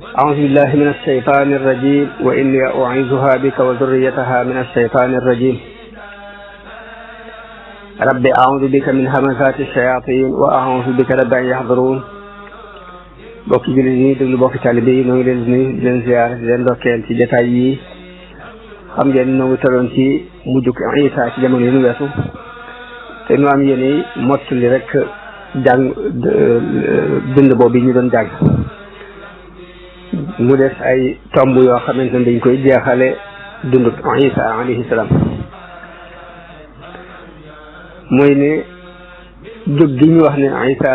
أعوذ بالله من الشيطان الرجيم وإني أعيذها بك وذريتها من الشيطان الرجيم رب أعوذ بك من همزات الشياطين وأعوذ بك رب أن يحضرون bokki jullit yi déglu bokki taalibe yi ñoo ngi leen di nuyu di leen ziar di leen ndokkeel ci jotaay yi xam ngeen ñoo ngi tolloon ci mujjug Isa ci jamono yi ñu weesu te ñu am yéene mottali rek jàng bind boobu ñu doon jàng mu des ay tomb yoo xamante ne dañ koy jeexale dundug Isa alayhi salaam mooy ne jóg gi ñu wax ne Isa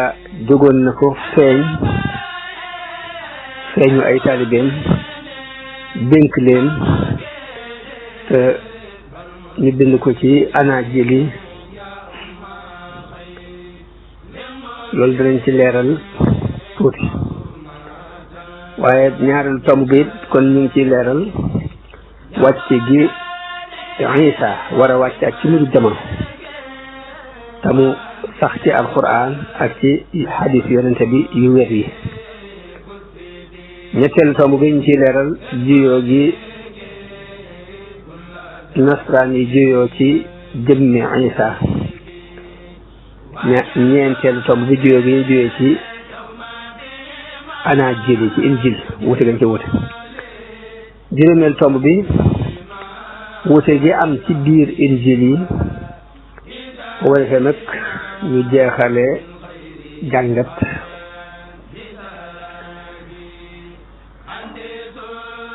jógoon na ko feeñu ay taalibeem dénk leen te ñu bind ko ci Anaajil yi loolu danañ ci leeral tuuti waaye ñaareelu tomb bi kon ñu ngi ciy leeral wàcce gi Isa war a wàcce ak ci mujj jamono te mu sax ci alquran ak ci xadis yonente bi yu wér yi ñetteelu tomb bi ñu ciy leeral juyoo gi nasraan yi juyoo ci jëmmi Isa ñeenteelu tomb bi juyoo gi ñu juyoo ci Anaajil yi ci injil wute gañ ci wute juróomeel tomb bi wute gi am ci biir injil yi bu ko defee nag ñu jeexale jàngat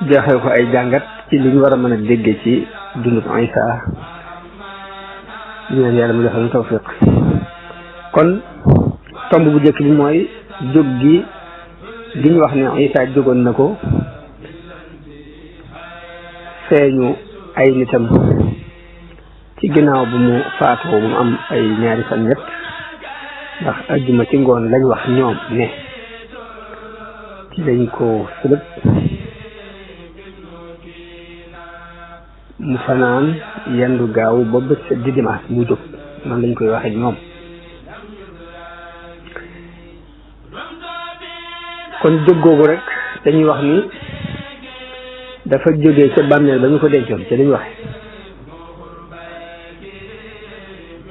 jeexal ko ay jàngat ci li ñu war a mën a déggee ci dundu Isa ñu naan yàlla mu defal ñu tawfiq kon tomb bu njëkk bi mooy jóg gi ñu wax ne Isa jógoon na ko feeñu ay nitam ci ginnaaw bu mu faatoo mu am ay ñaari fan ñett ndax ajjuma ci ngoon lañ wax ñoom ne ci lañ ko sëlëb mu fanaan yendu gaaw ba bët set di dimanche mu jóg noonu lañ koy waxee ñoom kon jóg googu rek dañuy wax ni dafa jógee ca bàmmeel ba ñu ko dencoon ca dañuy waxe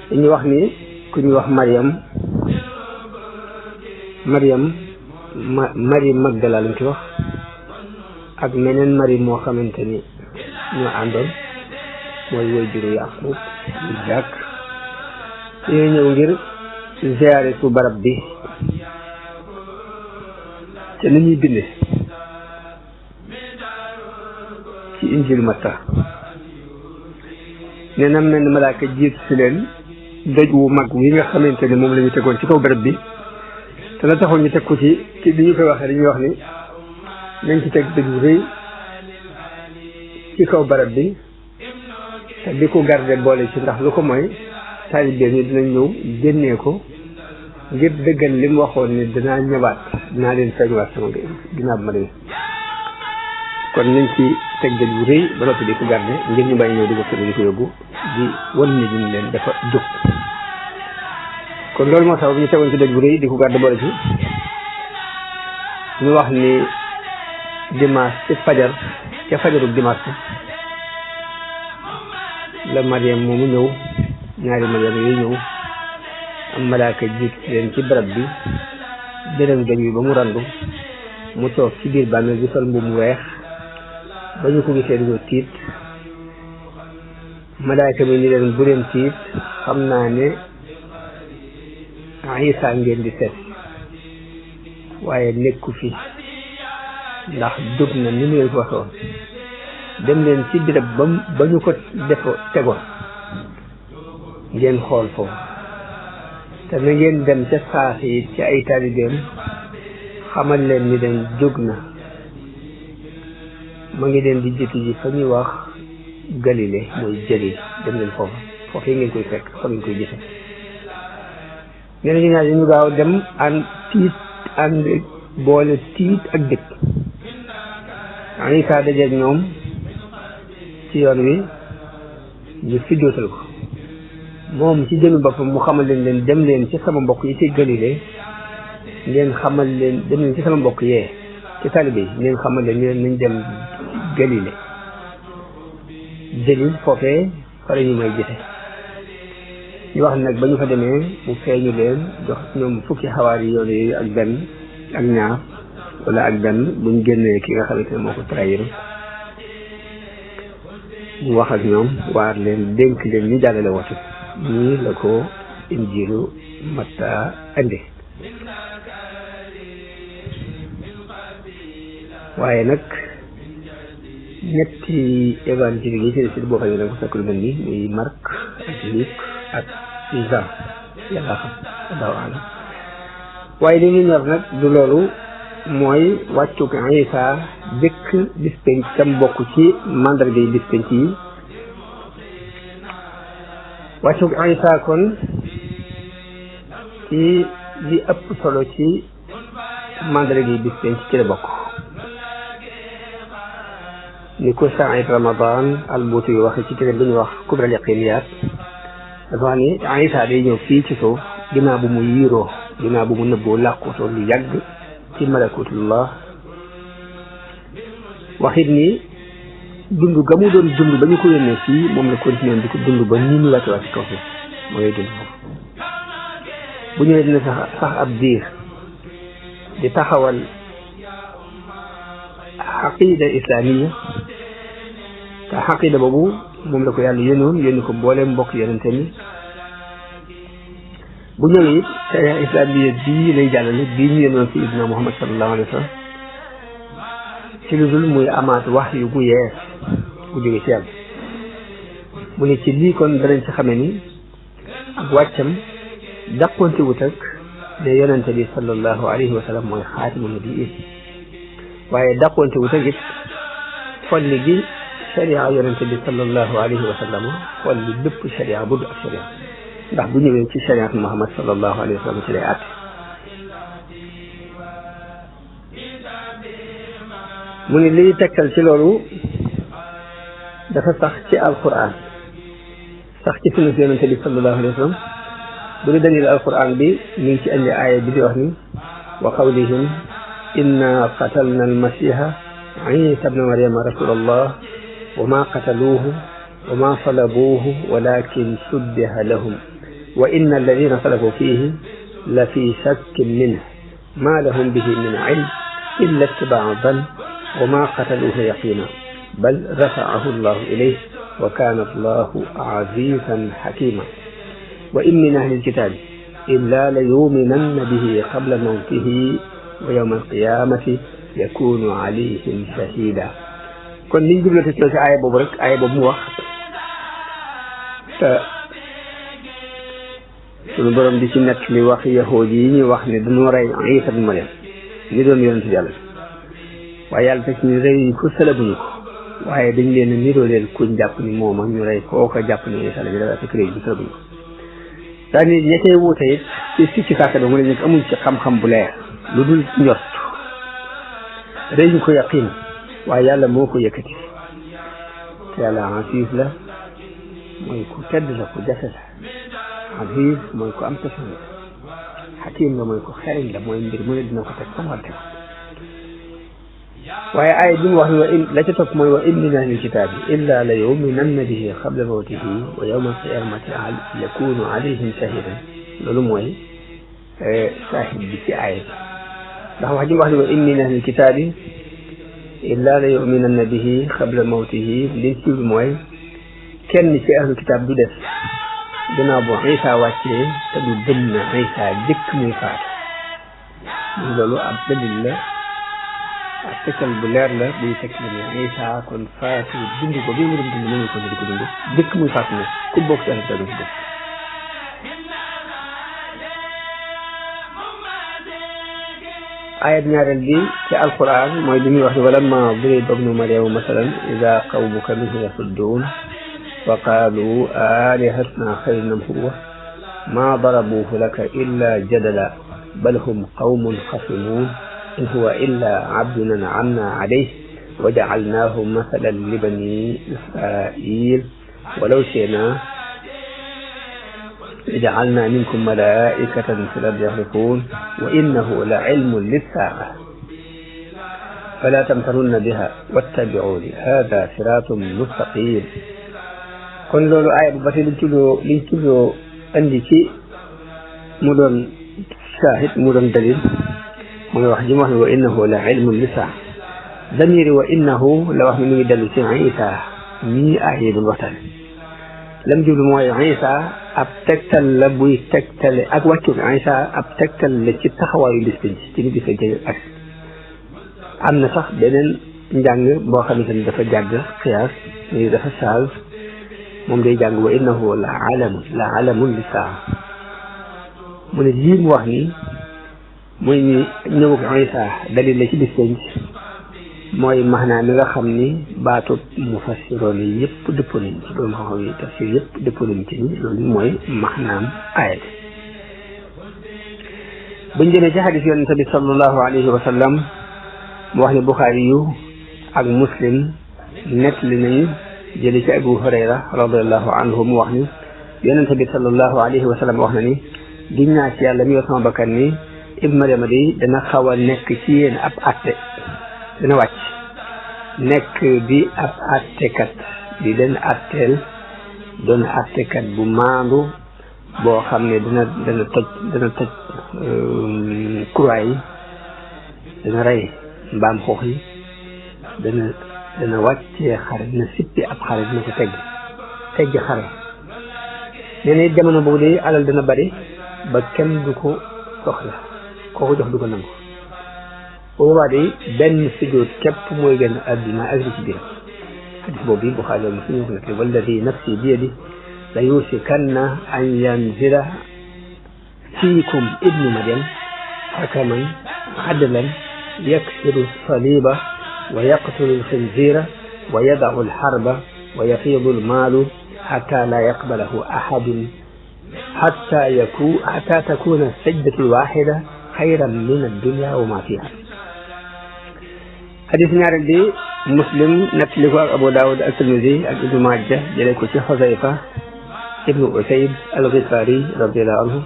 dañuy wax ni ku ñuy wax Marie Magdala lañ ci wax ak meneen Marie moo xamante ni ñoo àndoon mooy woy juru Yaqub Isaac ñoo ñëw ngir ziyaare su barab bi te ni ñuy binde ci injil Matta nee na mel ni malaaka jiitu si leen doj wu mag wi nga xamante ni moom la ñu tegoon ci kaw barab bi te la taxoon ñu teg ko ci bi ñu koy waxee dañuy wax ni nañ ci teg doj wu rëy ci kaw barab bi te di ko garde boole ci ndax lu ko mooy taalibe ñi dinañ ñëw génnee ko ngir dëggal li mu waxoon ni dinaa ñëwaat dinaa leen feeñuwaat sama ginnaaw bi ma demee kon nañ ci teg doj wu rëy ba noppi di ko garde ngir ñu bàyyi ñëw di ko fële di ko yóbbu di wan nit ñi leen dafa jóg kon loolu moo tax ñu tegoon ci doj bu rëy di ko garde boole ci ñu wax ni dimanche ci fajar ca fajarug dimanche la Mariam moomu ñëw ñaari Mariam yooyu ñëw am malaaka jiit leen ci barab bi dërëm doj bi ba mu randu mu toog ci biir bàmmeel bi sol mbubb mu weex ba ñu ko gisee dañoo tiit malaaka mi ni leen bu leen tiit xam naa ne Isa ngeen di seet waaye nekku fi ndax jóg na ni mu leen ko waxoon dem leen ci birab ba ñu ko tegoon ngeen xool foofu te na ngeen dem ca saas yi ci ay taalibeem xamal leen ni leen jóg na ma ngi leen di jiitu ji fa ñuy wax Galilée mooy jëli dem leen foofu yi ngeen koy fekk fa ngeen koy gise nee na ñu ñaar ñu gaaw dem ànd boole tiit ak dëkk Isa dajeeg ñoom ci yoon wi ñu fiddootal ko moom ci jëmi boppam mu xamal leen dem leen ci sama mbokk yi ci Galilée ngeen xamal leen dem leen ci sama mbokk yee ci taalibe yi ngeen xamal leen nañ dem Galilée Galilée foofee fa la ñu may gise ñu wax nag ba ñu fa demee mu feeñu leen jox ñoom fukki xawaar yi yoon yooyu ak benn ak ñaar wala ak benn buñ génnee ki nga xamante ne moo ko trahir mu wax ak ñoom waar leen dénk leen ñu jàllale woote ñii la ko injiilu Matta indi waaye nag ñetti évangile yi ci des boo xam ne da nga ko fekk lu mel ni muy Marc ak Luc ak Jean yàlla xam allahu alam waaye li ñu ñor nag du loolu mooy wàccug Isa jëkk bis penc tam bokk ci mandarga yi bis penc yi wàccug Isa kon ci li ëpp solo ci mandarga yi bis penc ci la bokk ni ko Saïd Ramadan al-Buuti yu waxe ci téere bi ñu wax Kubral Yaqiniyaat dafa wax ni Isa day ñëw fii ci suuf ginnaaw bu mu yiiroo ginnaaw bu mu nëbboo làqutoo lu yàgg ci malakutullah waxit ni dund ga mu doon dund ba ñu ko yónnee fii moom la continué di ko dund ba nii ñu wàcce wàcc kaw fi moo ngay dund foofu bu ñëwee dina sax ab diir di taxawal xaqida islamiya te xaqida boobu moom la ko yàlla yónni ko mbooleem mbokk yonente mi bu ñëwee it sharia islamiya bii lay jàllale bii ñu yónnoon ci Sayyidina Muhammad sallallahu alayhi wa sallam ci lu dul muy amaat wax yu bu yees bu jóge ci yàlla mu ne ci lii kon danañ ci xame ni ak wàccam dàqonte wut ak ne yonente bi sallallahu alayhi wa sallam mooy xaatimu nabiyyin waaye dàqonte wut ak it folli gi sharia yonente bi sallallahu alayhi wa sallam folli bépp sharia bu du ak sharia ndax bu ñëwee ci shariat Muhammad sallallahu alayhi wa sallam ci lay àtte mu ne liy tegtal ci loolu dafa sax ci alquran sax ci sunu yonente bi sallallahu alayhi wa sallam bu ñu dalil alquran bi ñu ngi ci andi aaya bi di wax ni wa qawlihim inna qatalna almasiha isa ibna maryama rasulallah wa ma qataluuhu wa ma salabuuhu walakin subbiha lahum wa inna alladina xalafu fihi la fi shakkin minhu ma lahum bihi min ilm illa ittibaa dan wa ma qataluuhu yaqina bal rafaahu allahu ilayhi wa kana allahu azizan xakima wa in min ahli alkitabi illa la yuminanna bihi qabla mawtihi wa yawma alqiyamati yakunu alayhim shahida kon liñ jublate ci aaya boobu rek aaya boobu mu wax te suñu borom di ci nekk li wax yahuud yi ñuy wax ne dañoo rey Isa ibn Maryam ni doon yonent yàlla waaye yàlla teg ñu reyuñ ko sëlabuñu ko waaye dañ leen niroo leen kuñ jàpp ni mooma ñu rey kooka jàpp ni Isa la ñu dafa fekk réew bi sëlabuñu ko daa ni ña cay wuute it ci sikki sàkka mu ne ñu amuñ ci xam-xam bu leer lu dul njort reyuñ ko yaqin waaye yàlla moo ko yëkkati te yàlla aziz la mooy ku tedd la ku jafe la aziz mooy ku am tefan la xakim la mooy ku xeriñ la mooy mbir mu ne dina ko teg comme war teg waaye aaya bi mu wax ni wa in la ca topp mooy wa in min ahli kitaabi illa la yuminanna bihi qabla mawtihi wa yawma alqiyamati yakunu alayhim shahidan loolu mooy saahid bi ci aaya bi ndax wax ji mu wax ni wa in min ahli kitaabi illa la yuminanna bihi qabla mawtihi liñ ci mooy kenn ci ahlu kitaab du des gannaaw boo Isa wàccee te du gëm na Isa jëkk muy faatu loolu ab dalil la ak tekkal bu leer la buy tekk la ne Isa kon faatu dund ko bi mu doon dund mënu ko ne di ko dund jëkk muy faatu ne ku bokk ci ahlu kitaab du ci des ayat ñaareel bi ci alquran mooy li muy wax ne walamma duriba ibnu maryama masalan ida qawmuka minhu yasudduun wa qaalu alihatuna xayrun am huwa ma darabuuhu laka illa jadala bal hum qawmun xasimuun in huwa illa abdun an'amna alayhi wa ja'alnaahu masalan li bani israil walaw shi'naa جعلنا منكم ملائكة في الأرض يخلفون وإنه لعلم للساعة fala tamtarunna biha wattabi'uni hada siratun mustaqim kon loolu aaya bu ba tey liñ tuddoo andi ci mu doon shahid mu doon dalil mooy wax ji mu wax ne wa innahu la ilmun lisaa damiri wa innahu la wax ne mu ngi dellu ci Isa ñii aaya doon waxtaan lam jublu mooy Isa ab tegtal la buy tegtale ak wàccu Isa ab tegtal la ci taxawaayu bis bi ci ni bis ak am na sax beneen njàng boo xamante ni dafa jàgg xiyaas ni dafa saal moom day jàng wa innahu la alamun li saa mu ne lii mu wax ni muy ni ñëwug Isa dalil la ci bis mooy maanaam mi nga xam ni baatu mufassiroon yi yëpp dëppoo nañ ci borom xam-xam yi tafsir yëpp dëppoo nañ ci ni loolu mooy maanaam aaya bi buñ jëmee ci xadis yonente bi sallallahu alayhi wa sallam mu wax ni Buxaari yu ak Muslim nettali nañu jëli ci Abu Hurayra radiallahu anhu mu wax ni yonente bi sallallahu alayhi wa sallam wax na ni giñ naa ci yàlla mi yor sama bakkan ni Ibnu Maryama day dana xaw a nekk ci yéen ab atte dana wàcc nekk di ab attekat di leen atteel doon attekat bu maandu boo xam ne dana toj kuraay yi dana rey mbaam xoox yi dana wàccee xare dina sippi ab xare dina ko tegg xare nee na jamono boobu de alal dana bari ba kenn du ko soxla koo ko jox du ko nangu boobaa de benn sujjóot képp mooy gën àdduna ak li ci biir xadis boobu yi Buxaari wa Muslim ko nekk walladi nafsi bi yadi la yusikanna an yanzila fiikum ibnu Maryam hakaman adlan yaksiru saliba wa yaqtulu alxinzira wa yadau alxarba wa yafiidu almaalu xata la yaqbalahu ahadun xata takuna sajdatu alwaxida xayran min addunya wa ma fiha xadis ñaareel bi Muslim nettali ko ak Abu Daawud ak Tirmisi ak Ibnu Maaja jëlee ko ci Xusayfa ibnu Usayd al-Ghifari radiyallahu anhu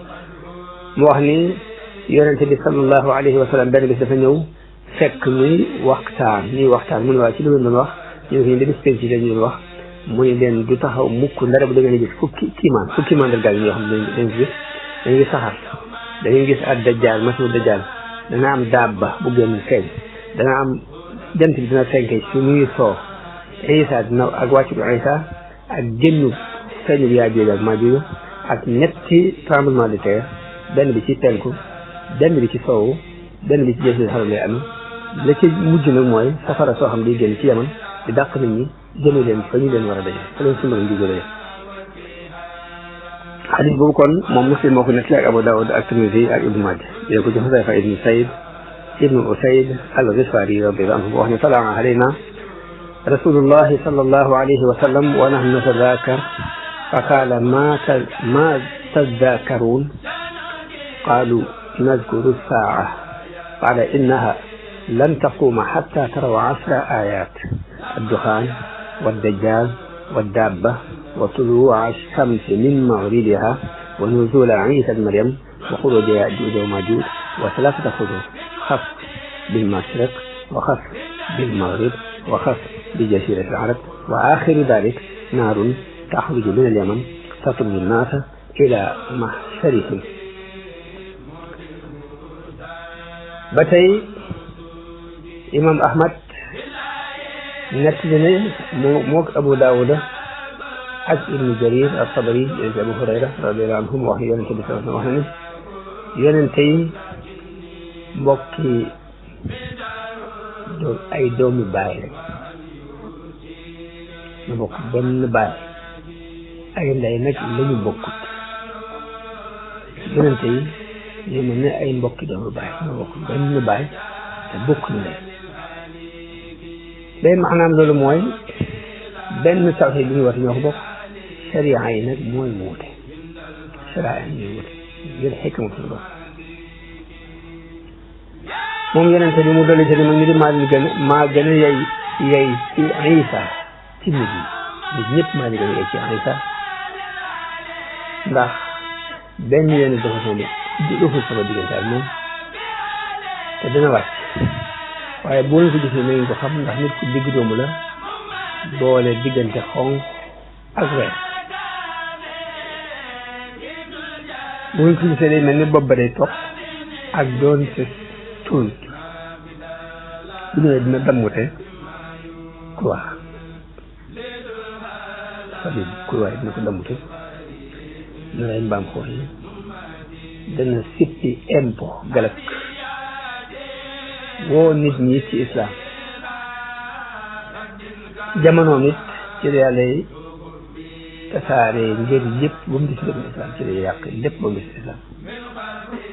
mu wax ni yonente bi sallallahu alayhi wa sallam benn bis dafa ñëw fekk ñuy waxtaan mu ne waa ci lu ngeen doon wax ñu ne ko ñu bis penc ci lañu doon wax mu ne leen du taxaw mukk ndara bu da ngeen gis fukki mandargaal yi yoo xam ne dañ gis dañuy gis saxar da ngeen gis ad dajjal masihu dajjal dana am dabba bu génn feeñ dana am jant bi dina fenke ci muy soo Isa dina ak wàccu Isa ak génnu feeñu bi Yaajuuj ak Maajuuj ak ñetti tremblement de terre benn bi ci penku benn bi ci soowu benn bi ci jësi xaram lay am la ci mujj nag mooy safara soo xam di génn ci Yaman di dàq nit ñi jëme leen fa ñu leen war a daje fa leen sumbara di jëlee xadis boobu kon moom Muslim moo ko nettali ak Abu Daawud ak Tirmisi ak Ibnu Maaja jëlee ko ci Xusayfa ibnu Sayd ibnu Usayd al-Ghifari radiyallahu anhu wax ne talaa alayna rasulullahi sallallahu alayhi wa sallam wa nahnu natadakar fa qaala ma tadakaruun qaalu nadkuru saa'a qaala innaha lan taquuma xatta taraw 10 aayaat ad-duxaan wad-dajjaal wad-daabba wa tuluu'a ash-shamsi min maghribiha wa nuzuula Iisa ibn Maryam wa xuruuja Yaajuuj wa Maajuuj wa 3 xuruuj xas بالمشرق وخس بالمغرب وخس بجزيرة العرب وآخر ذلك نار تخرج من اليمن تطرد الناس إلى محشرهم بتي إمام أحمد نتلنا موك أبو داود ak Ibnu Jarir al-Tabari Abu Hurayra radiyallahu anhum wax yonente bi sallallahu alayhi wa sallam yonente yi mbokki ay doomi baay rek ñu bokk benn baay ay ndey nag lañu bokkut yonente yi ñu mel ne ay mbokki doomi baay ñu bokk benn baay te bokk ñu ndey day maanaam loolu mooy benn tawxiid bi ñu war ñoo ko bokk sharia yi nag mooy wuute sharia yi ñooy wuute ngir xikmatu la moom yonente bi mu dolli ci man mi di maa gën a yey ci Isa ci nit ñëpp maa ngi gën a yey ci Isa ndax benn yoon dafa sama diggante ak moom te dina wàcc waaye boo leen ko gisee na ngeen ko xam ndax nit ku digg doomu la boole diggante xonq ak weex boo leen ko gisee day mel ni bopp ba day topp ak doon te tuut bu ñëwee dina dammute ku wax sabib ku waaye dina ko dammute na lay mbaam xool yi dana sippi impo galak woo nit ñi ci islam jamono nit ci la yàlla yi tasaare ngir yëpp ba mu gis lépp islam ci lay yàq lépp ba mu gis islam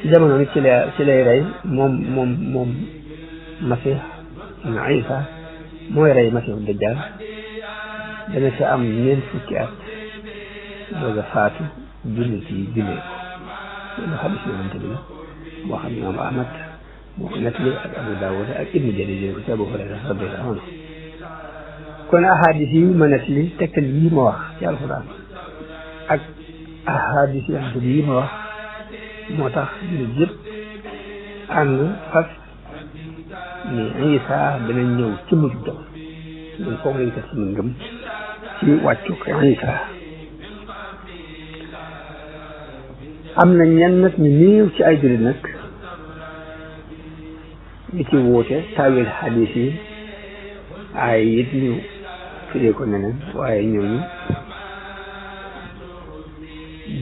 ci jamono nit ci lay rey moom masih na Isa mooy rey masihu dajjal dana fi am 4 fukki at dooga faatu jullit yi jullee ko loolu xadis yonente bi la moo xam imam Ahmad moo ko nettali ak Abu Dawud ak Ibnu Jarir jële ko ci Abu Hurayra radiyallahu anhu kon ahadis yi ma nettali tegtal yi ma wax ci alxuraan ak ahadis yi ma wax moo tax jullit yëpp ànd fas ni Isa dana ñëw ci mujj dam ñun foofu lañ ko suñu ngëm ci wàccu ko Isa am na ñenn nag ñu néew ci ay jullit nag ñi ci wuute tawil xadiis yi ay it ñu firee ko neneen waaye ñooñu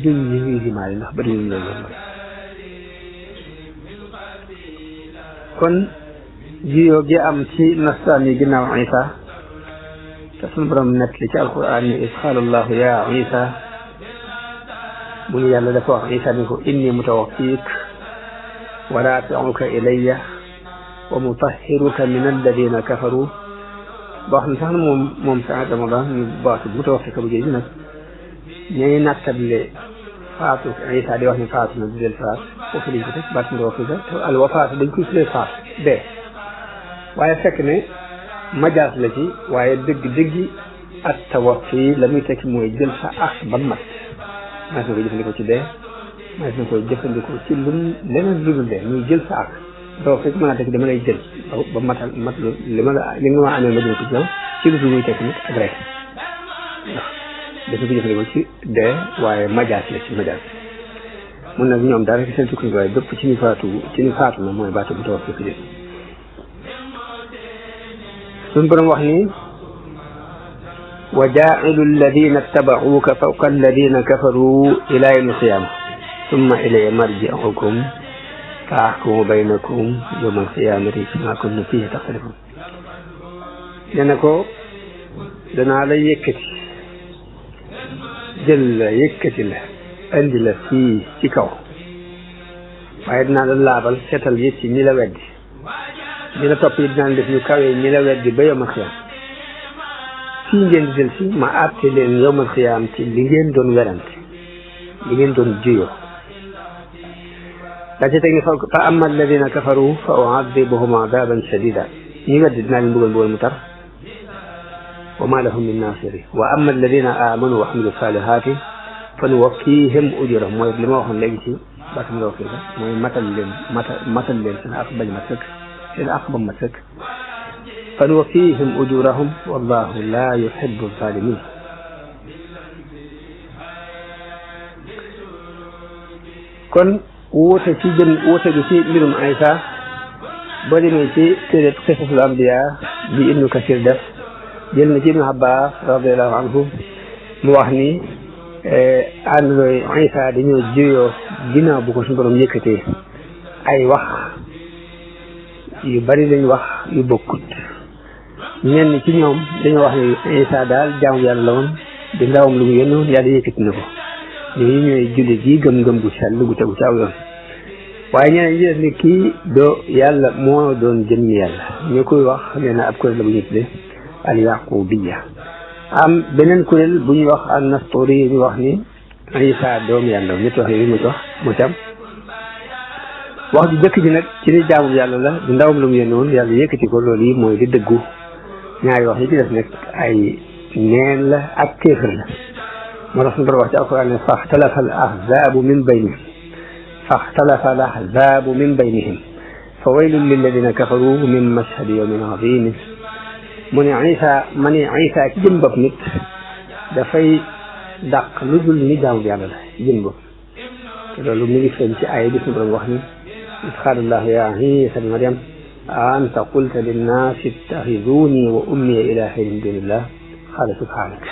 duñ ñu ngi limaale ndax bari ñu loolu lool kon jiyoo gi am ci nastaan yi ginnaaw Isa te suñu borom nett li ci alquran ni is qaala allahu ya Isa mu ni yàlla dafa wax Isa ni ko inni mutawaffiik wa raafi'uka ilayya wa mutahhiruka min alladina kafaru boo xam ne sax na moom sa Ramadan ñu baatu mutawaffika bu géej nag ñooy nattable faatu Isa di wax ni faatu na di del faat foofu lañ ko teg baat mutawaffika te al wafaatu dañ koy tuddee faat dee waaye fekk ne majaas la ci waaye dëgg-dëggi at tawaffi la muy tekki mooy jël sa ak ba mat maa ngi koy jëfandikoo ci dee maa ngi koy jëfandikoo ci lu leneen lu dul dee muy jël sa ak doo fekk mën a tekki dama lay jël ba mat li nga ma amee ma jël ko ci yow ci lu muy tekki nit ak rek ndax dafa ko jëfandikoo ci dee waaye majaas la ci majaas mun nag ñoom daal rek seen tukki waaye bépp ci ñu faatu na mooy baatu bu tawaffi fi suñu borom wax ni wa jaa'ilu alladina ittaba'uuka fawqa alladina kafaru ila yawmi alqiyama summa ilayya marji'ukum fa ahkumu baynakum yawma alqiyamati fima kuntum fihi taxtalifun nee na ko danaa la yëkkati jël la yëkkati la indi la fii ci kaw waaye dinaa la laabal seetal yi ci ñi la weddi ñi la topp yi dinaan def ñu kawee ñi la weddi ba yawmal xiyaam fii ngeen di del si ma àtte leen yawmal xiyaam ci li ngeen doon werante li ngeen doon juyoo daa ci teg ni fa amma alladina kafaru fa u'adhibuhum adaban shadida ñi weddi dinaa leen mbugal mu tar wa ma lahum min nasiri wa amma alladina amanu wa amilu salihati fa nuwaffihim ujurahum mooy li ma waxoon léegi ci baatam nga wax mooy matal leen seen ak bañ ma sëkk seen ak ba ma sëkk fa nuwaffihim ujurahum wallahu la yuhibbu zalimin kon wuute ci gi ci mbirum Isa boo demee ci téere Qisasul Anbiya bi Ibnu Kasir def jël na ci Ibnu Abbas radiyallahu anhu mu wax ni àndandooy Isa dañoo juyoo ginnaaw bu ko suñu borom yëkkatee ay wax yu bari lañ wax yu bokkut ñenn ci ñoom dañoo wax ni Isa daal jaamu yàlla la woon di ndawam lu mu yónnoon yàlla yëkkati na ko ñooñu ñooy jullit yi gëm-gëm bu sell gu tegu ci aw yoon waaye ñeneen ñi def ni kii doo yàlla moo doon jëmmi yàlla ñu koy wax nee na ab kuréel la bu ñu tuddee al yaqubiya am beneen kuréel bu ñuy wax an nastori yi ñu wax ni Isa doom yàlla ñetti wax yooyu mu jox mu tam wax ju jëkk ji nag ci ni jaamu yàlla la di ndawam lu mu yónnoon yàlla yëkkati ko loolu yi mooy di dëggu ñaari wax yi ci def nag ay neen la ak kéefër la moo tax suñu borom wax ci alquran ne faxtalafa al ahzaabu min baynihim fa waylun lilladina kafaru min mashhadi yawmin azim mu ne Isa ma ne Isa ci jëm bopp nit dafay dàq lu dul ni jaamu yàlla la ci jëm bopp te loolu mi ngi feeñ ci aaya bi suñu borom wax ni iz qaala Allahu ya Isa ibna Maryam a anta qulta linnaasi ittaxiduni wa ummiya ilaahayni min dunillah qaala subhaanaka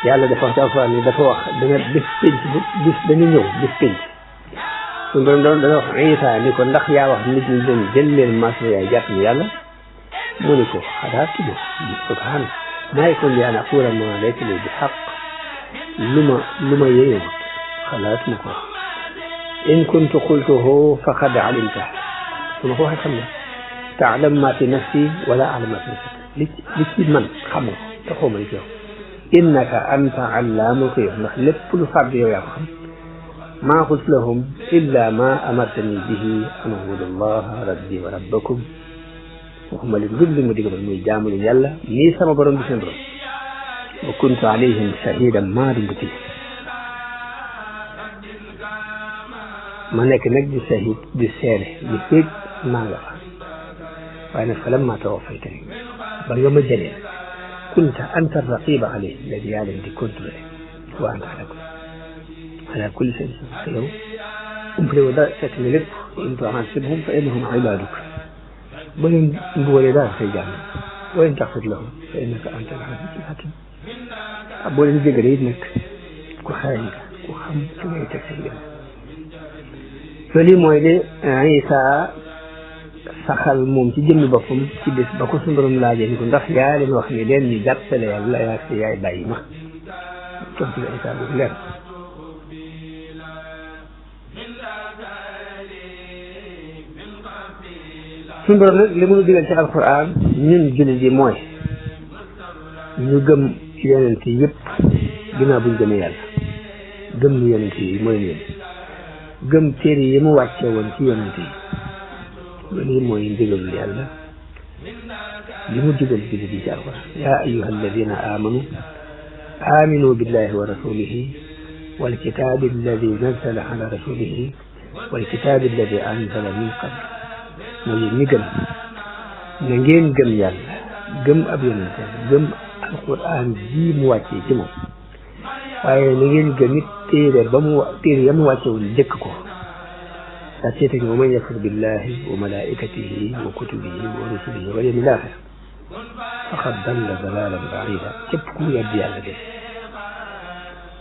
yàlla dafa wax ci alquran ni dafa wax dana bis pénc bis dañu ñëw bis pénc suñu borom dana wax Isa ni ko ndax yaa wax nit ñi leen jël leen maas yaay jàpp ni yàlla mu ni ko xalaatu ma subhaana maa yakun li an aquula maa laysa li bi xaq lu ma yeyewut xalaatu ma ko in kuntu qultuhu faqad alimta su ma ko waxee xam ne taalam maa fi nafsi wala alam maa fi nafsik li ci man xam nga te xaw ma li ci yow innaka anta allaamul ghuyuub ndax lépp lu fàdd yow yaa ko xam maa qultu lahum illa ma amartani bihi an ubudu allaha rabbi wa rabbakum waxuma leen lu ma digal muy jaamu leen yàlla nii sama borom bi seen borom wa kuntu alayhim shahidan maa dumb ci ma nekk nag di shahid di seede di féeg maa nga fa waaye nag falammaa tawaffaytanii ba nga ma jëlee kunta anta raqiba alayhim léegi yaa leen di contrôlé wa anta ala kulli shay'in te yow umpale wu dara fekk ne lépp in tu'azzibhum fa innahum ibaaduk ba leen mbugalee daal say jàmm wa in taghfir lahum fa innaka anta al-'aziizul hakiim boo leen jégalee it nag ku xarañ nga ku xam fi ngay teg say jàmm loolu mooy ne Isa saxal moom ci jëmmi boppam ci bés ba ko suñu borom laajee ni ko ndax yaa leen wax ni leen ñu jàppale yàlla yaa si yaay bàyyi ma tontu la Isa boobu leer suñu borom nag li mu digal ci alquran ñun jullit yi mooy ñu gëm yonent yi yëpp ginnaaw buñ gëmee yàlla gëm ni yonent yi mooy leen gëm téere yi mu wàcce woon ci yonent yi loolu mooy ndigalul yàlla li mu digal jullit yi ci alquran yaa ayyuha alladina amanu aminu billahi wa rasulihi walkitabi alladi nazala ala rasulihi walkitabi alladi anzala min qabl mooy ñi gëm na ngeen gëm yàlla gëm ab yonent gëm alquran ji mu wàccee ci moom waaye na ngeen gëm it téere ya mu wàcce woon jëkk ko daa seeteg wa man yakfur billahi wa malaikatihi wa kutubihi wa rusulihi wal yawmil axir faqad dalla dalalan baida képp ku weddi yàlla de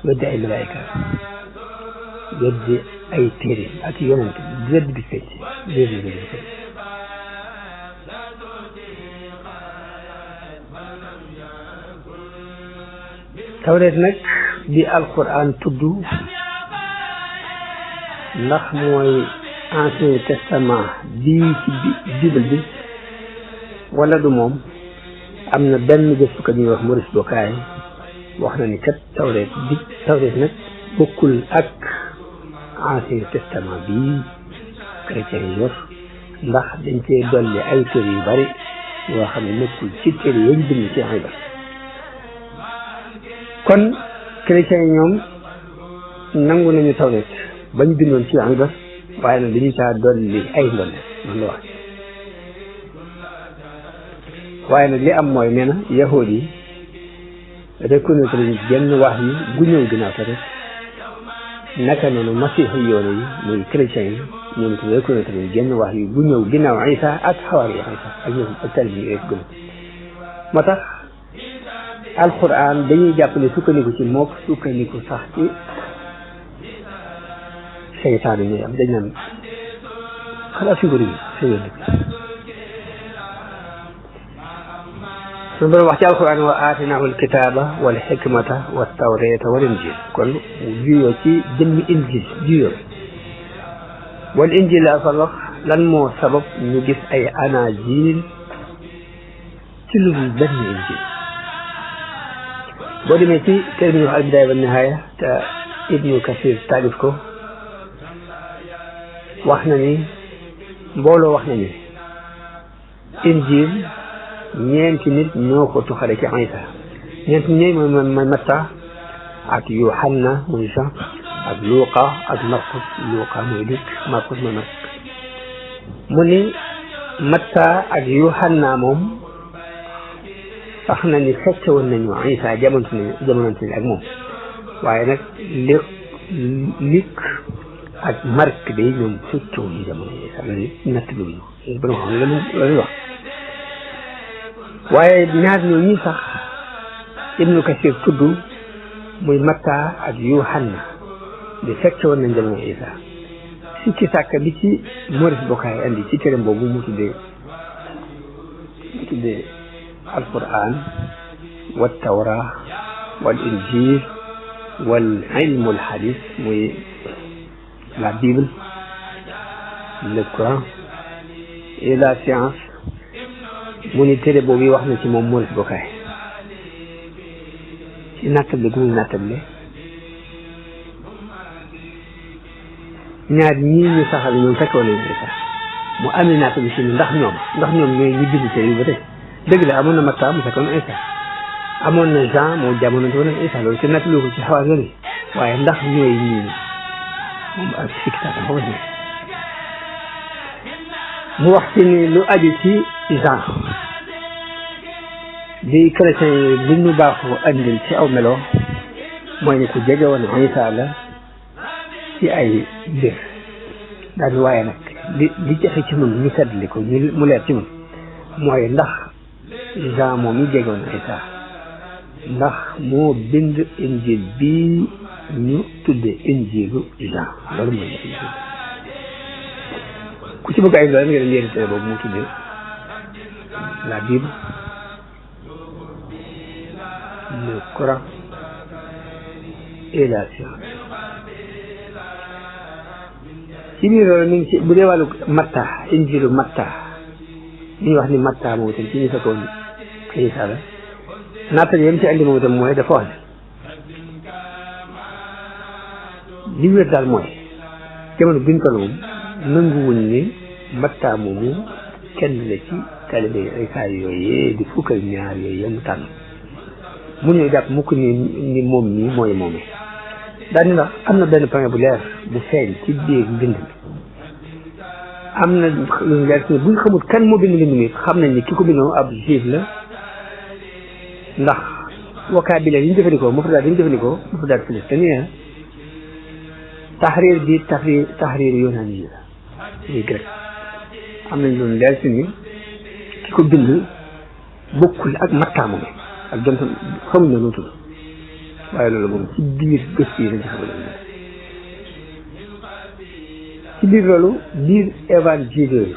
weddi ay malaika weddi ay téere ak yonent weddi bi fecc tawreet nag di alquran tudd ndax mooy ancien testament bii ci bible bi wala du moom am na benn gëstukat ñuy wax Maurice Bucaille wax na ni kat tawreet nag bokkul ak ancien testament bii chrétien yi yor ndax dañ cee dolli ay téere yu bari yoo xam ne nekkul ci téere yañ bind ci ay bari kon chrétien yi ñoom nangu nañu tawreet bañ bindoon ci Iber waaye nag dañu caa dolli ay ndolli noonu la wax waaye nag li am mooy nee na yahuud yi reconnaître ñu genn wax yi gu ñëw ginnaaw tawreet naka noonu masiixu yoone yi muy chrétien yi ñoom itam reconnaître ñu genn wax yi gu ñëw ginnaaw Isa ak xawaari Isa ak ñoom ak talib yi rek gëm moo tax alquran dañuy jàpp ne sukkandiku ci mook sukkandiku sax ci seytaan yi ñuy am dañ naan xalaat figure yi sa yoon suñu borom wax ci alquran wa aatinahu alkitaba wal hikmata wa tawrata wal injil kon juyoo ci jëmmi injil juyoo wal injil la fa wax lan moo sabab ñu gis ay anajil ci lu benn injil boo demee ci téere bi ñu wax al bidaaya wa nihaaya te ibnu kasir taalif ko wax na ni mbooloo wax nañu injil ñeenti nit ñoo ko tuxale ci Isa ñeenti ñooy mooy Matta ak Yohanna muy Jean ak Luqa ak Marcus Luqa mooy Luc Marcus mooy Marc mu ni Matta ak Yohanna moom wax na ni fekke woon nañu Isa jamononte ak moom waaye nag Luc ak Marc day ñoom fekke woon ñu jamono Isa loolu natt luñu borom xam nga loolu wax waaye ñaar ñooñu sax Ibnu Kasir tudd muy Matta ak Yohanna di fekke woon nañ jamono Isa sikki sàkk bi ci Maurice Bucaille andi ci téereem boobu mu tuddee alquran wa tawra wal injil wal ilmul hadis muy la Bible le Coran et la science mu ni téere boobu wax na ci moom Maurice Bucaille ci nattable gu muy nattable ñaar ñii ñu saxal ñoom fekkoon nañu Isa mu amee nattable ci ndax ñoom ñooy ñu bind téere yi ba tey dëgg la amoon na Matta mu fekkoon Isa amoon na Jean moo jamonante woon ak Isa loolu te nattable ko ci xawaar yoon waaye ndax ñooy ñii moom ak sikki saaka xaw ma mu wax ci ni lu aju ci Jean bi chrétien yi bu ñu baaxoo andil ci aw melo mooy ni ku jege woon Isa la ci ay mbir daal waaye nag li jafe ci ñun ñu seetli ko mu leer ci ñun mooy ndax Jean moom mi jege woon Isa ndax moo bind injil bi ñu tudde injilu Jean loolu mooy jafe ku ci bëgg ay doole nga dem yéen téere boobu mu tudde la Bible le Coran et la science ci biir loolu mi ngi ci bu dee wàllu Matta injilu Matta ñuy wax ni Matta moom itam ci ñu fekkoon Isa la naata yam ci andi moom itam mooy dafa wax ne li wér daal mooy jamono biñ toll moom nanguwuñ ni Matta moomu kenn la ci taalibe Isa yooyu di fukk ak ñaar yooyu yamu tànn mu ñëw jàpp mukk ni moom nii mooy moome daal ni ndax am na benn point bu leer bu feeñ ci biir mbind mi am na lu leer ci buñ xamul kan moo bind mbind mi xam nañ ni ki ko bindoon ab juif la ndax vocabulaire yi ñu jëfandikoo mufradaat yi ñu jëfandikoo mufradaat filistinien tahrir bi tahrir yonaani yi la muy grec am nañ lu leer ci ni ki ko bind bokkul ak Matta moom ak donte xamuñ na lu tudd waaye loolu moom ci biir gëstu yi lañ ci xamal ci biir loolu biir évangile yooyu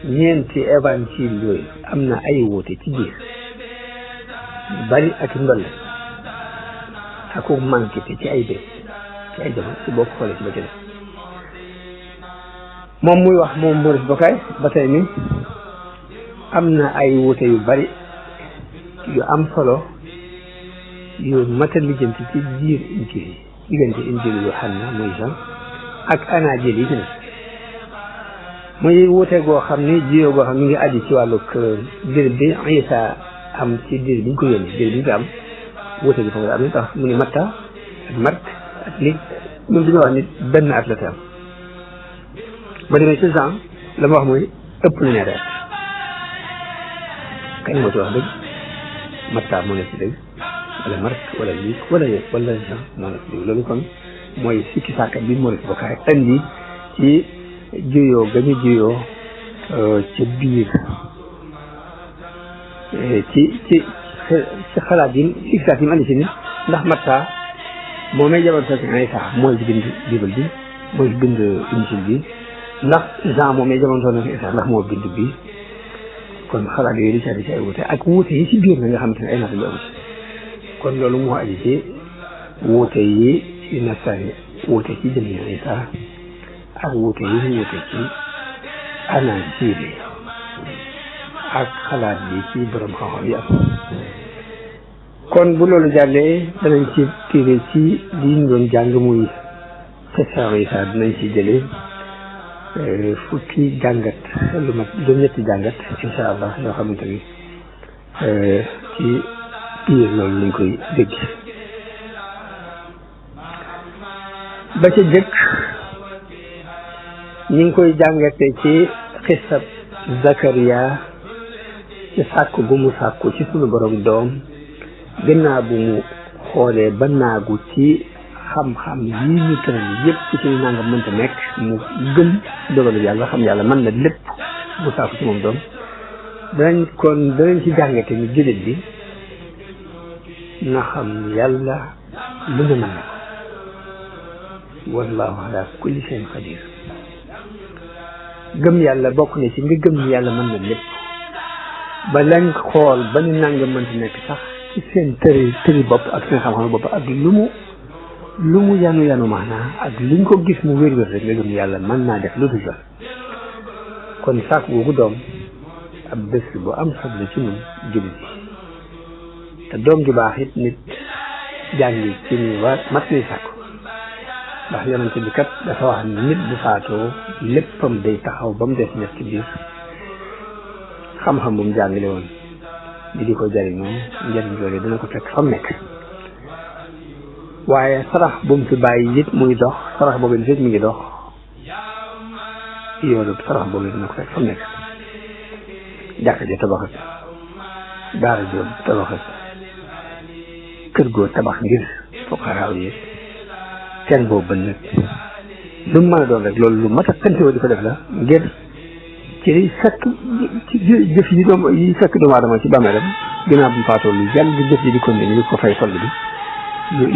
ñeenti évangile yooyu am na ay wuute ci biir bari ak ndolle ak ko manqué te ci ay bés ci ay jamono ci boo ko xoolee ci ba ci def moom muy wax moom Maurice Bucaille ba tey ni am na ay wuute yu bari yu am solo yu mat a lijjanti ci biir injil yi diggante injil Yohanna muy Jean ak anaajil yi ci ne muy wuute goo xam ni jiyoo goo xam ni ngi aju ci wàllu dir bi Isa am ci dir bi ñu ko yónnee dir bi ñu ko am wuute gi fa nga am ni tax mu ni Matta ak Marc ak li ñun dañoo wax ni benn at la te am ba demee ci Jean la ma wax mooy ëpp na ñaari at kañ moo ci wax dëgg Matta moo nekk ci dëgg wala Marc wala Luc wala Jean moo nekk ci dëgg loolu kon mooy sikki sàkka bi Maurice Bucaille andi ci juyoo gañu juyoo ci biir ci xalaat yi sikki sàkk yi mu andi ci ni ndax Matta moo may jabar fekk Isa mooy bind Bible bi mooy bind injil bi ndax Jean moo may jamono na Isa ndax moo bind bi kon xalaat yooyu di ci ay wuute ak wuute yi ci biir na nga xamante ne ay naata yu am kon loolu moo aju ci wuute yi ci nasari wuute ci jëmmi Isa ak wuute yi ñu wuute ci anaajil yi ak xalaat bi ci borom xam-xam yi am kon bu loolu jàllee danañ ci téere ci li ñu doon jàng muy question Isa dinañ ci jëlee fukki jàngat lu mat juróom-ñetti jàngat incha allah yoo xamante ni ci biir loolu lañ koy dégg ba ca jëkk ñu ngi koy jàngate ci xisab Zakariya ci sàkku gu mu sàkku ci sunu borom doom gannaaw bu mu xoolee ba naagu ci xam-xam yi ñu tëral yëpp ci nangam mënta nekk mu gëm dogalu yàlla xam yàlla mën na lépp mu sàkku ci moom doom danañ ci jàngate ni jullit bi na xam yàlla lu ne mën na ko wallahu ala kulli shay'in qadir gëm yàlla bokk na ci nga gëm ni yàlla mën na lépp ba lañ xool ba ni nangam mënta nekk sax ci seen tëri bopp ak seen xam-xam bopp ak lu mu yanu maanaa ak luñ ko gis mu wér-wér rek nga gëm yàlla mën naa def lu dul la kon sàkk googu doom ab bés bu am solo ci ñun jullit yi te doom ju baax it nit jàngi ci ni mat ni sàkku ndax yonent bi kat dafa wax ni nit bu faatoo léppam day taxaw ba mu des ñett ci biir xam-xam bu mu jàngale woon di ko jariñoo njëriñ loolu dina ko fekk fa mu nekk waaye sarax bu mu fi bàyyi it muy dox sarax boobu it mi ngi dox yoolu sarax boobu dina ko fekk fa mu nekk jàkka ja tabaxat daara joo tabaxat kër goo tabax ngir fuqaraaw yi seen boobu bën nag lu mu mën a doon rek loolu lu mat a santewoo di ko def la ngir ci fekk ci jëf yi fekk doomu aadama ci bàmmeelam ginnaaw bu mu faatoo lu yàgg jëf yi di continuer di ko fay solde bi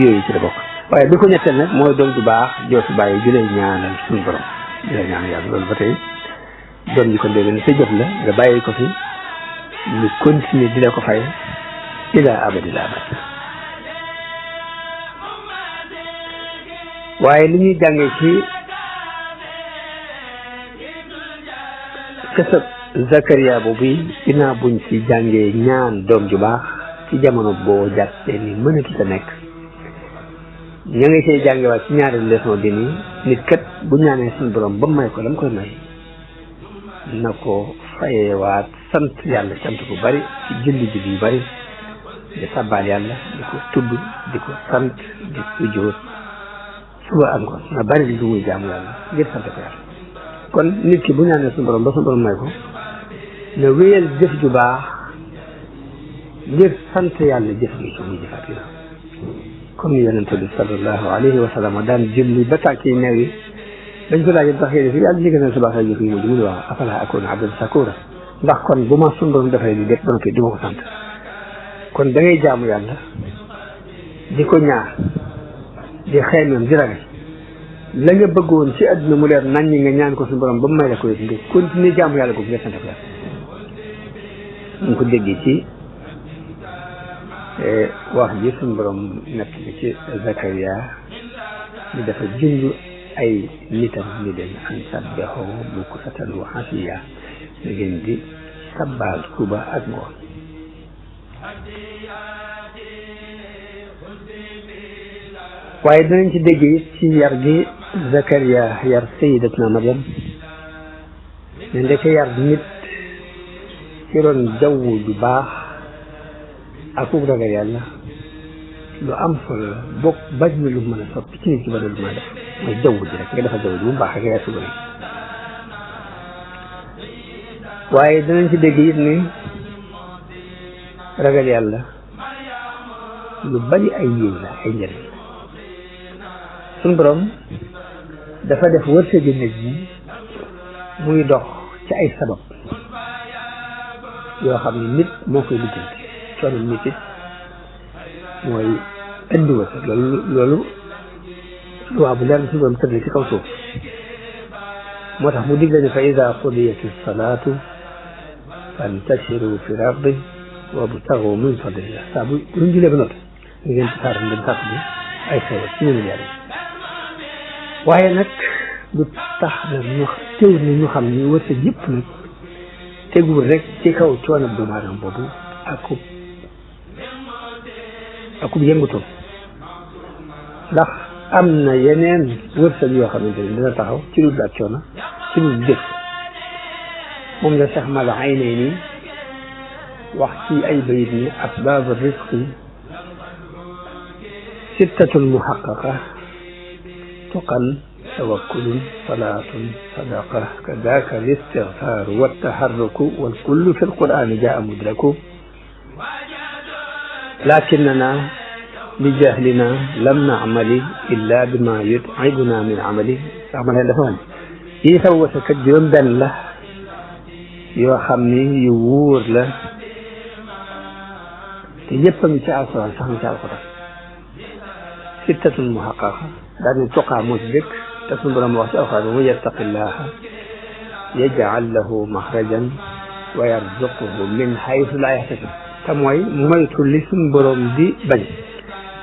yooyu ci la bokk waaye bi ko ñetteel nag mooy doom ju baax joo fi bàyyi ju lay ñaanal suñu borom ju lay ñaanal yàlla loolu ba tey doom ji ko dégg ne sa jëf la nga bàyyi ko fi ñu continuer di la ko fay ila abadil abad waaye li ñuy jàngee ci kësëb Zakariya boobu ginnaaw buñ ci jàngee ñaan doom ju baax ci jamono boo jàppee ni mënatu ta nekk ña ngi cay jàngewaat ci ñaari leçon bi nii nit kat bu ñaanee suñu borom ba may ko la mu koy may na ko fayewaat sant yàlla sant bu bari ci julli ji yu bari di sabbaal yàlla di ko tudd di ko sant di sujjóot suba am ko na bari lu muy jaamu yàlla ngir sant ko yàlla kon nit ki bu ñaanee suñu borom ba suñu borom may ko na wéyal jëf ju baax ngir sant yàlla jëf gi ci muy jëfaat yi comme ni yonente bi sallallahu alayhi wa sallam daan julli ba tàkk yi neew yi dañ ko laaj tax yéen fi yàlla jigéen sa baax jëf yi mujj mu ne waaw afala akuna abdan sakura ndax kon bu ma suñu borom defee li lépp ba noppi du ma ko sant kon da ngay jaamu yàlla di ko ñaar di xeemeem di ragal la nga bëggoon ci àdduna mu leer nañ ñi nga ñaan ko suñu borom ba mu may la ko yëf nga continuer jaamu yàlla googu nga sant ko yàlla ñu ko déggee ci wax ji suñu borom nekk bi ci Zakariya ni dafa junj ay nitam ni leen an sabbihu bukratan wa asiya da ngeen di sabbaal suba ak ngoon waaye danañ ci dégg it ci yar gi Zakariya yar sayyidatuna Maryam ne ndeke yar nit ci ron jaww ju baax ak ku ragal yàlla lu am solo la bokk bañ na lu mën a soppi ci nit ki ba lu mën a def mooy jaww ji rek nga defal jaww ji bu mu baax rek yaa suba waaye danañ ci dégg it ni ragal yàlla lu bari ay yiw la ay njëriñ suñu borom dafa def wërsëgu nit ñi muy dox ci ay sabab yoo xam ne nit moo koy lijjanti coono nit it mooy indi wërsëg loolu waa bu leer suñu borom tëdd ci kaw suuf moo tax mu digle ne fa ida qudiyati salaatu fantashiru fi l-ardi wabtagu min fadlillah saa bu luñ julee ba noppi ngeen ci saar ngeen sàkk bi ay xewal ci ñun yàlla waaye nag lu tax na ñu teew ni ñu xam ni wërsëg yëpp nag teguwul rek ci kaw coono doomu aadama boobu akub yëngutu ndax am na yeneen wërsëg yoo xamante ni dina taxaw ci lu ak coono ci lu def moom la Cheikh Mala Aynayni wax ci ay bayit ni asbaabu risqi sittatun muhaqqaqa tuqan tawakkulun salaatun sadaqa kadaka listigfaaru wattaharruku wal kullu fi alqur'ani jaa mudraku lakinnana li jahlina lam na'mali illa bima yut'ibuna min amali sax ma leen dafa woon yi saw wasa kat juróom benn la yoo xam ni yu wóor la te yëpp a ngi ci alquran sax na ci alquran sittatun muhaqqaqa daal ni tuqaa moo ci dëkk te suñu borom wax ci alquran wa yattaqillaha yaj'al lahu maxrajan wa yarzuquhu min haythu la yahtasib te mooy moytu li suñu borom di bañ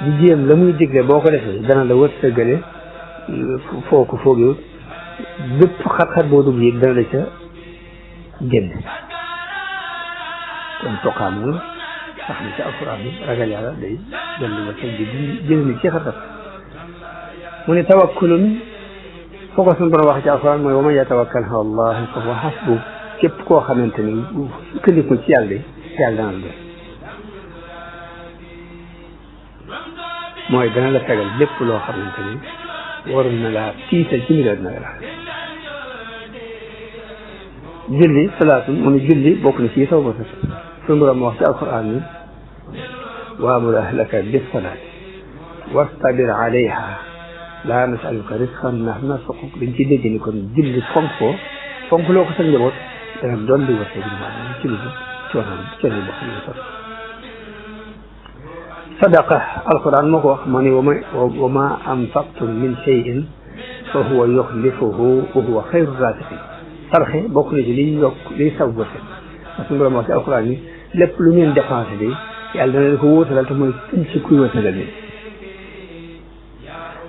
di jéem la muy digle boo ko defee dana la wërsëgale foo ko foogee bépp xat-xat boo dugg yi dana la ca génne kon tuqaa moom sax na ci alquran bi ragal yàlla day dolli wërsëg di jël ni ci xat-xat mu ne tawakkulun foo ko suñu borom wax ci alquran mooy wa man yatawakkal ala allahi fa huwa hasbu képp koo xamante ni sukkandiku ci yàlla de yàlla dana la def mooy dana la fegal lépp loo xamante ni waroon na laa tiital ci milieu dina la julli salaatun mu ne julli bokk na ci saw ba sax suñu borom wax ci alquran ni waamur ahlaka bis salaati wastabir alayha laa nasaluka risqan nahnu narzuquk dañ ci dégg ni kon julli fonk loo ko sa njaboot dana doon di wërsëg bi maanaam ci lu coono boo xam ne sax sadaqa alquran moo ko wax moo ne wa ma anfaqtum min shay'in fa huwa yukhlifuhu wa huwa khayru raziqin sarxe bokk na ci liy yokk liy saw wërsëg parce que borom wax ci alquran ni lépp lu ngeen dépensé bi yàlla dana leen ko wóotalal te mooy suñ ci kuy wërsëgal ni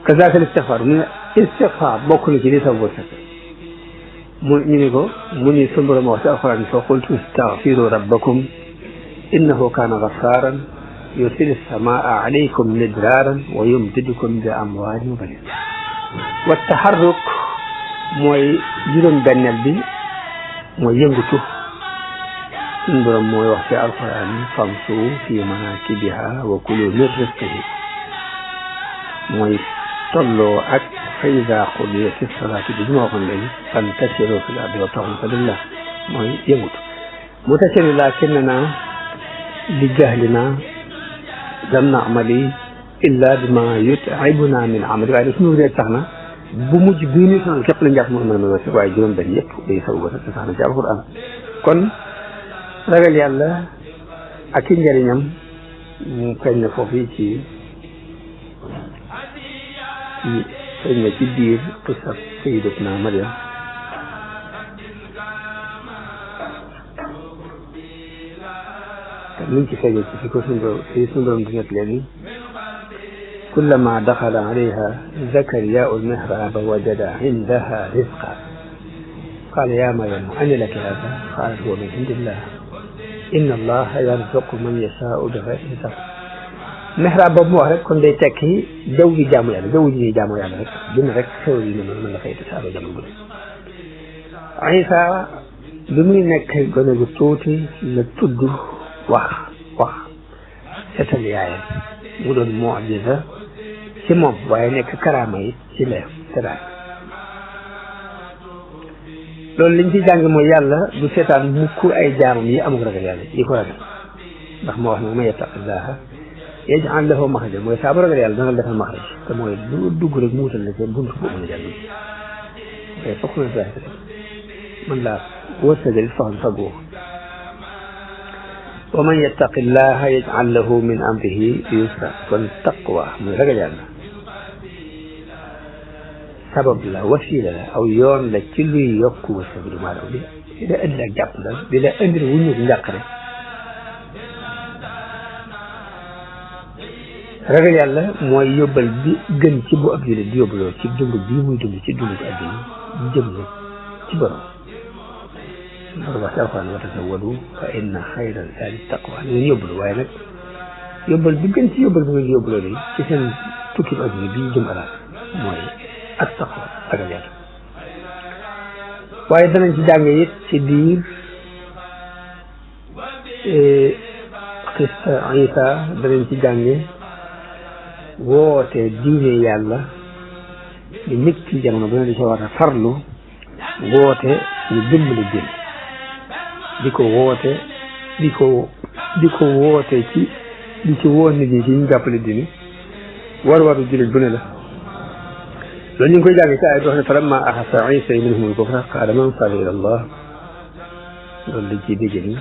kazaka istixfaar mu ne istixfaar bokk na ci liy saw wërsëg mu ñu ni ko mu ni suñu borom wax ci alquran ni fa qultu istaghfiru rabbakum innahu kana ghaffaaran yursilu samaa alaykum midraaran wa yumdidukum bi amwaalin wa baniin wa taharruk mooy juróom benneel bi mooy yëngatu suñu borom mooy wax ci alquran ni famsu fi manaakibiha wa kulu min rizqihi mooy tolloo ak fa idaa qudiyati salaatu bi ma waxoon léegi fantashiru fil ardi wabtaghuu min fadlillah mooy yëngatu mu tashiri laakinnana li jahlina lam na'mali illa bima yut'ibuna min amali waaye suñu réer tax na bu mujj bii nii sonal képp lañ jàpp moom mën na wërsëg waaye juróom benn yëpp day saw wërsëg te sax na ci alquran kon ragal yàlla ak i njëriñam mu feeñ na foofu yi ci feeñ na ci biir qissat sayyidatuna Maryam te liñ ci feeñee ci fi ko suñu borom di nekk léegi كلما دخل عليها زكريا المحراب وجد عندها رزقا قال يا مريم أن لك هذا قالت هو من عند الله إن الله يرزق من يشاء بغير حساب محراب boobu mu wax rek kon day tekki jaww ji jaamu yàlla jaww ji ñuy jaamu yàlla rek dina rek xew yi ne mën la fay tasaaroo jamono bu ne Isa bi muy nekk gone gu tuuti la tudd wax setal yaayam mu doon mu'jiza ci moom waaye nekk karaama it ci leer teraay loolu liñ ci jàng mooy yàlla du seetaan mukk ay jaamam yi amul ragal yàlla yi ko ragal ndax moo wax ne man yattaqillaha yaj'al lahu maxrajan mooy saa bu ragal yàlla dana defal maxraj te mooy lu dugg rek mu wutal la ca buntu boobu mën a jàll waaye fokk na fexe mën laa wërsëgal faxam fagoo wa man yattaqillaha yaj'al lahu min amrihi yusra kon taqwa muy ragal yàlla sabab la wasiila la aw yoon la ci luy yokk wërsëg du maanaam di la indi ak jàpp ndal di la indil wuñu njàqare ragal yàlla mooy yóbbal bi gën ci bu ab jullit di yóbbaloo ci dund bii muy dund ci dund ko adduna jëm na ci borom loolu wax ci alxuraan wa tazawwadu fa inna xayra zaadi taqwa ngeen yóbbalu waaye nag yóbbal bi gën ci yóbbal bi ngeen yóbbaloo day ci seen tukki bu adduna bii jëm alaat mooy ak taqwa ragal yàlla waaye danañ ci jàng it ci biir xista Isa danañ ci jànge woote diine yàlla di nit ci jamono bu ne di ci war a farlu woote ñu dimbali diine di ko woote ci di ci woo nit ñi ci ñu jàppale diine war-waru jullit bu ne la loolu ñu ngi koy jàng ci ay wax ne falamma ahassa Isa minhumul kufra qaala man ansaarii ila Allah loolu dañ ciy dégg ni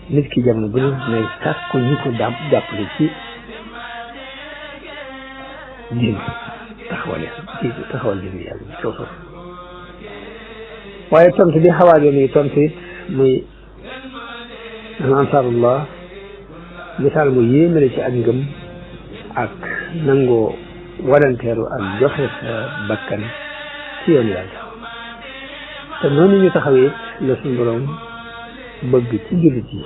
nit ki jamono bu ne nay sàkku ñu ko jàppale ci diine taxawal diine yàlla bi kaw suuf waaye tontu bi xawaajoon yi tontu it muy ansaarullah misaal mu yéemale ci ak ngëm ak nangoo walanteeru ak joxe sa bakkan ci yoon yàlla te noonu ñu taxawee la suñu borom bëgg ci jullit yi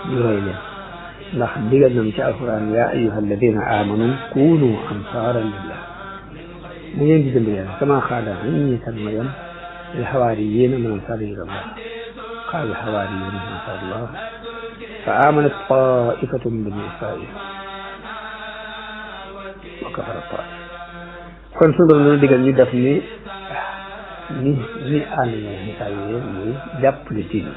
ñu roy leen ndax digal nam ci alquran yaa ayyuha alladina amanu kunu ansaaran lillah mu ngeen di dimbali yàlla kama qaala Iisa bnu Maryam lil hawaariyyiina man ansaarii ila Allah qaala al hawaariyyuuna man ansaarullah fa aamanat taa'ifatun min banii Israa'iil wa kafara taa'if kon suñu borom dana digal ñu def ni ànd ñoo misaal yooyu muy jàppale diine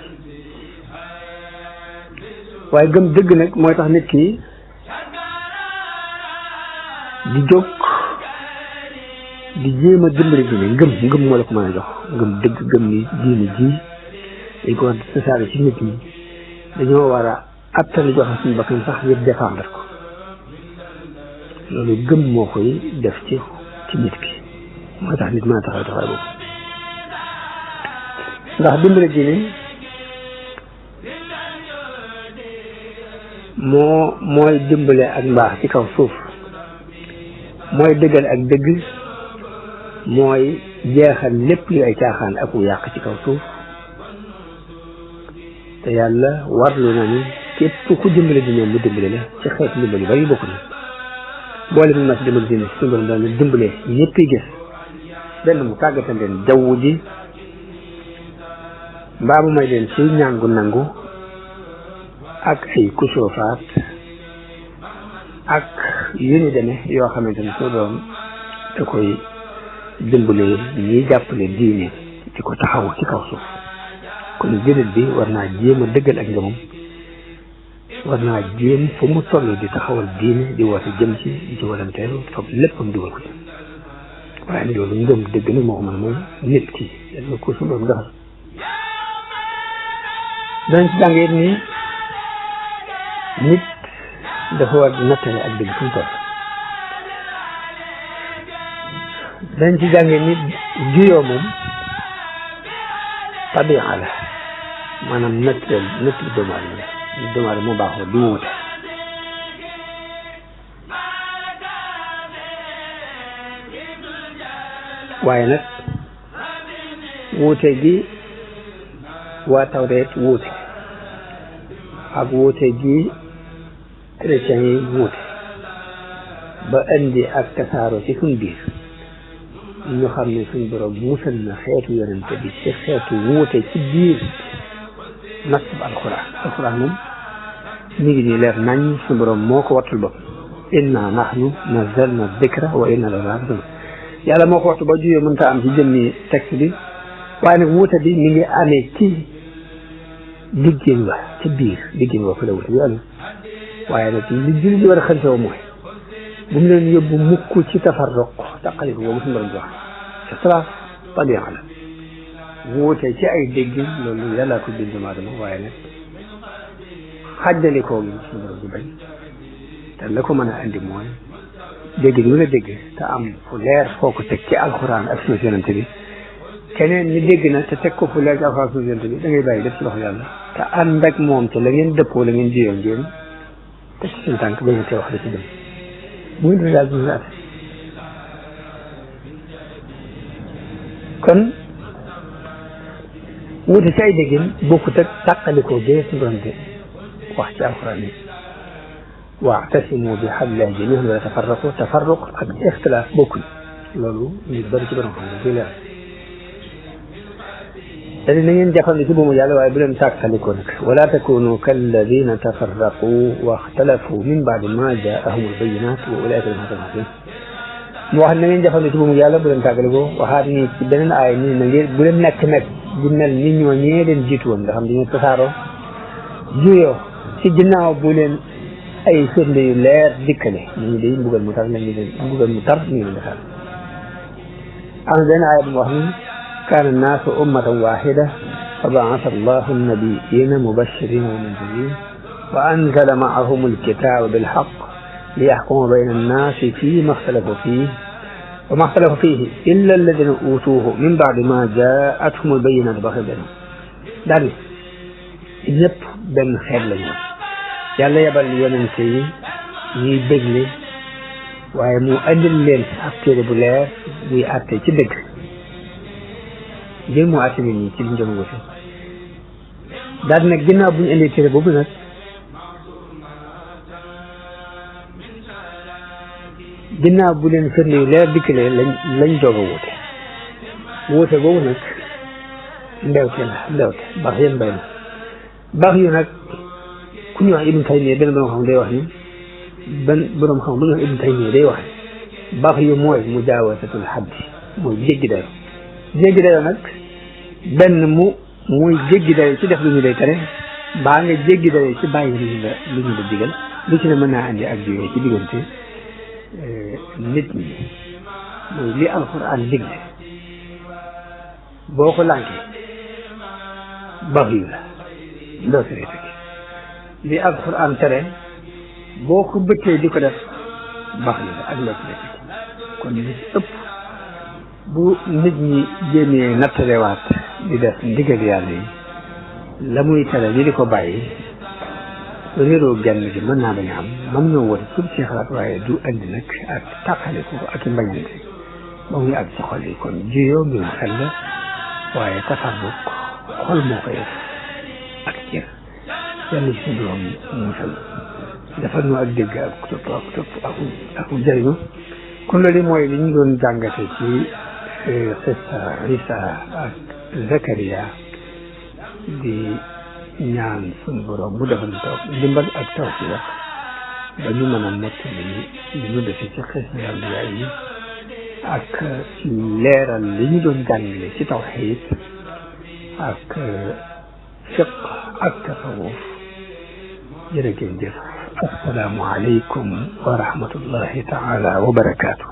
waaye gëm dëgg nag mooy tax nit ki di jóg di jéem a dimbali diine ngëm moo la ko mën a jox ngëm dëgg gëm ni diine ji dañ ko war a tasaare ci nit ñi dañoo war a attali joxe suñu bakkan sax ngir défendre ko loolu gëm moo koy def ci nit ki mooy tax nit mën a taxaw taxawaay boobu ndax dimbali diine mooy dimbale ak mbaax ci kaw suuf mooy dëggal ak dëgg mooy jeexal lépp lu ay caaxaan ak wu yàq ci kaw suuf te yàlla warlu na ni képp ku dimbale diine mu dimbale la ci xeet dimbali bari bokk na boole mu mas dimbali diine suñu borom daal ne dimbale ñëpp yi gis benn mu tàggatal leen jaww ji mbaa mu may leen ci ñàngu nangu ak ay kusoofaat ak yu ñu demee yoo xamante ne soo doon da koy dimbale ñiy jàppale diine di ko taxaw ci kaw suuf kon jullit bi war naa jéem a dëggal ak ngëmam war naa jéem fu mu toll di taxawal diine di woote jëm ci di ci walanteelu fab léppam dugal ko ci waaye nag loolu ngëm dëgg nag moo ko mën mooy nit ki yàlla ko su doon defal dañ ci jàngee ni nit dafa war di nattale ak dëgg fu mu toll dañ ci jàngee nit juyoo moom tabia la maanaam nattale doomu aadama moo baaxoo di wuute waaye nag wuute gi waa Tawreet wuute ak wuute gi chrétiens yi wuute ba indi ak tasaaro ci suñ biir ñu xam ne suñ borom musal na xeetu yonente bi ci xeetu wuute ci biir nas bu alquran moom mi ngi nii leer nañ suñ borom moo ko wattul bopp inna nahnu nazzalna dhikra wa inna lahu lahafizun yàlla moo ko wattu ba juyee mënta am ci jëmmi texte bi waaye nag wuute bi mi ngi amee ci diggéen ba ci biir diggéen ba fa la wuute bi amee waaye nag li julli ji war a xaritoo mooy bu mu leen yóbbu mukk ci tafarruq taqaliko boobu suñu borom di wax ixtilaaf tabia la wuute ci ay déggin loolu yàlla ko bind doomu aadama waaye nag xàjjalikoo gi suñu borom di bañ te la ko mën a andi mooy dégg ñu la dégg te am fu leer foo ko teg ci alxuraan ak sunna yonent bi keneen ñi dégg na te teg ko fu leer ci alxuraan ak sunna yonent bi da ngay bàyyi def ci loxo yàlla te ànd ak moom te la ngeen dëppoo la ngeen jiyoo ngeen te ci seen tànk ba nga tee wax la ci dem bu ngeen defee daal duñu la kon wuute ci ay déggin bokkut ak tàqalikoo gée suñu borom bi wax ci alxuraan yi واعتصموا بحبل الله جميعا ولا تفرقوا تفرق ak ixtilaaf bokkuñ loolu ñu bëri ci borom xam-xam bi leer te na ngeen jàppandi ci buumu yàlla waaye bu leen tàkkalikoo nag wala takunu kalladina tafarraqu wa ixtalafu min baadi ma jaahum albayinat wa ulaika lahum azabun azim mu wax na ngeen jafandoo ci buumu yàlla bu leen tàggale ko waxaat ni ci beneen aay nii na ngeen bu leen nekk nag di mel ni ñoo ñee leen jiitu woon nga xam dañoo tasaaroo juyoo ci ginnaaw bu leen ay firnde yu leer dikkale ñu day mbugal mu tar lañu leen mbugal mu tar ñu leen defal am na benn aaya bu mu wax ni kaana naasu ummatan waahida fa ba'atha allahu nabiyyiina mubashshiriina wa munziriina wa anzala ma'ahum alkitaaba bilhaqq liyahkuma bayna annaasi fiimaa ikhtalafu fiihi wa maa ikhtalafa fiihi illa alladiina uutuuhu min ba'di maa jaa'athum albayyinaatu baghyan daal ñëpp benn xeet lañu yàlla yabal yonente yi ñuy bégle waaye mu andil leen ab téere bu leer buy àtte ci dëgg ngir mu àtte nit ñi ci liñ doon wute daal nag ginnaaw bu ñu indee téere boobu nag ginnaaw bu leen firnde yu leer dikkalee lañ doog a wuute boobu nag ndewte baax yéen bay na baax yu nag ku ñu wax Ibn Taymiya benn borom xam day wax ni borom xam bu ñu wax Ibn Taymiya day wax baax yu mooy mujaawazatul haddi mooy jéggi dayo nag benn muy jéggi dayo ci def lu ñu day tere baa nga jéggi dayo ci bàyyi lu ñu la digal lu ci ne mën naa andi ak jiwee ci diggante nit ñi mooy li alxuraan digle boo ko lànkee baax yu la loo tere teg li alxuraan tere boo ko bëttee di ko def baax yu la ak loo tere teg kon li ci ëpp bu nit ñi jéemee nattalewaat di def ndigal yàlla yi la muy tere li di ko bàyyi réeroo genn gi mën naa bañ a am mën ñoo wote pour ci xalaat waaye du andi nag ak tàqaliku ak i mbañante ba muy ak ci xol yi kon juyoo mbirum xel la waaye tafarruq xol moo koy def ak cër yàlla ci suñu borom musal defal ñu ak dégg ak topp ak jëriñu kon loolu mooy li ñu doon jàngate ci xista Isa ak Zakariya di ñaan suñu borom mu defal taw ndimbal ak tawfiq ba ñu mën a mottali li ñu defe ci xista yàlla yi ak ci leeral li ñu doon jàngale ci tawxiid ak fiq ak tasawuf jërë ngeen jëf assalaamu aleykum wa rahmatullahi taala wa barakaatu